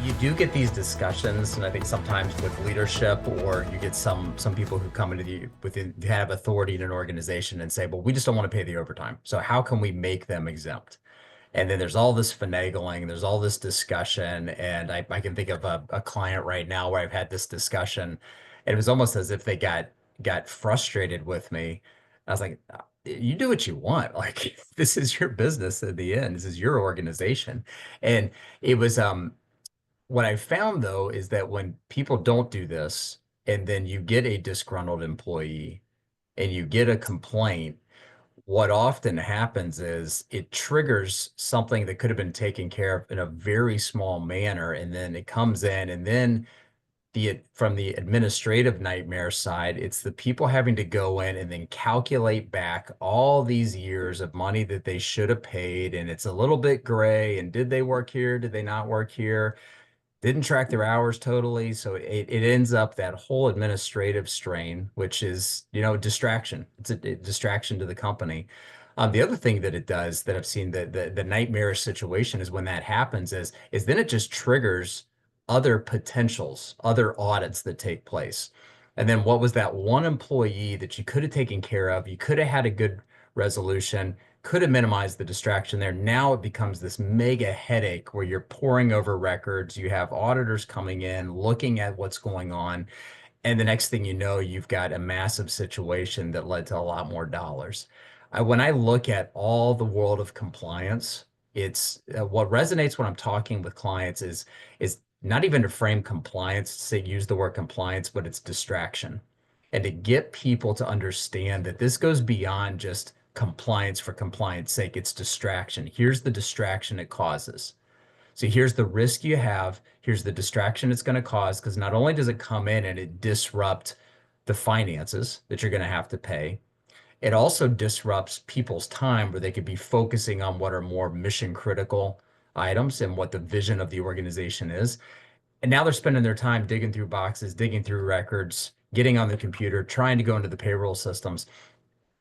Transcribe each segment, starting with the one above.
you do get these discussions, and I think sometimes with leadership, or you get some people who come into the within have authority in an organization and say, well, we just don't want to pay the overtime. So how can we make them exempt? And then there's all this finagling, there's all this discussion. And I can think of a client right now where I've had this discussion. And it was almost as if they got frustrated with me. I was like, you do what you want. Like this is your business at the end. This is your organization. And it was what I found though is that when people don't do this, and then you get a disgruntled employee and you get a complaint, what often happens is it triggers something that could have been taken care of in a very small manner, and then it comes in, and then from the administrative nightmare side, it's the people having to go in and then calculate back all these years of money that they should have paid, and it's a little bit gray. And did they work here? Did they not work here? Didn't track their hours totally. So it ends up that whole administrative strain, which is, distraction. It's a distraction to the company. The other thing that it does that I've seen the nightmarish situation is when that happens is then it just triggers other potentials, other audits that take place. And then what was that one employee that you could have taken care of? You could have had a good resolution, could have minimized the distraction there. Now it becomes this mega headache where you're poring over records. You have auditors coming in, looking at what's going on. And the next thing you know, you've got a massive situation that led to a lot more dollars. When I look at all the world of compliance, it's what resonates when I'm talking with clients is not even to frame compliance, say use the word compliance, but it's distraction. And to get people to understand that this goes beyond just compliance for compliance sake, it's distraction. Here's the distraction it causes. So here's the risk you have. Here's the distraction it's going to cause, because not only does it come in and it disrupt the finances that you're going to have to pay, it also disrupts people's time where they could be focusing on what are more mission critical items and what the vision of the organization is. And now they're spending their time digging through boxes, digging through records, getting on the computer, trying to go into the payroll systems.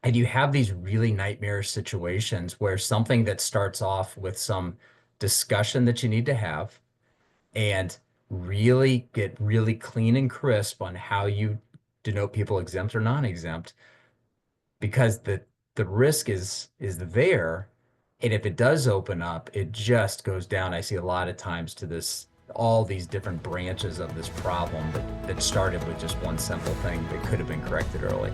And you have these really nightmarish situations where something that starts off with some discussion that you need to have and really get really clean and crisp on how you denote people exempt or non-exempt, because the risk is there. And if it does open up, it just goes down. I see a lot of times to this, all these different branches of this problem that started with just one simple thing that could have been corrected early.